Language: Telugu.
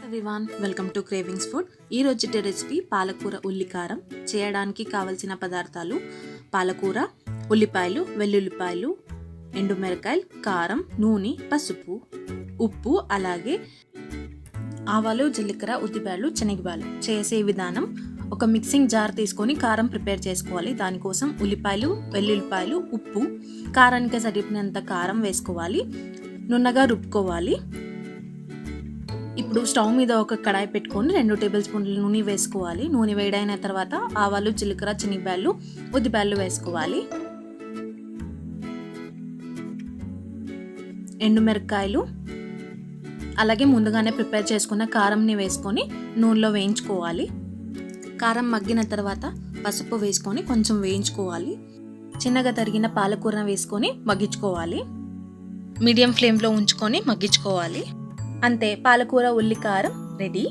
Everyone, welcome to cravings food. ఈ రోజు రెసిపీ పాలకూర ఉల్లి కారం. చేయడానికి కావలసిన పదార్థాలు: పాలకూర, ఉల్లిపాయలు, వెల్లుల్లిపాయలు, ఎండుమిరకాయలు, కారం, నూనె, పసుపు, ఉప్పు, అలాగే ఆవాలు, జీలకర్ర, ఉద్దిపాయలు, శనగపాయలు. చేసే విధానం: ఒక మిక్సింగ్ జార్ తీసుకొని కారం ప్రిపేర్ చేసుకోవాలి. దానికోసం ఉల్లిపాయలు, వెల్లుల్లిపాయలు, ఉప్పు, కారానికి సరిపోయినంత కారం వేసుకోవాలి. నున్నగా రుబ్బుకోవాలి. ఇప్పుడు స్టవ్ మీద ఒక కడాయి పెట్టుకొని 2 టేబుల్ స్పూన్ల నూనె వేసుకోవాలి. నూనె వేడైన తర్వాత ఆవాలు, జీలకర్ర, శనగపాయలు, ఉద్దిపాయలు వేసుకోవాలి. ఎండుమిరకాయలు, అలాగే ముందుగానే ప్రిపేర్ చేసుకున్న కారంని వేసుకొని నూనెలో వేయించుకోవాలి. కారం మగ్గిన తర్వాత పసుపు వేసుకొని కొంచెం వేయించుకోవాలి. చిన్నగా తరిగిన పాలకూరను వేసుకొని మగ్గించుకోవాలి. మీడియం ఫ్లేమ్లో ఉంచుకొని మగ్గించుకోవాలి. అంతే, పాలకూర ఉల్లి కారం రెడీ.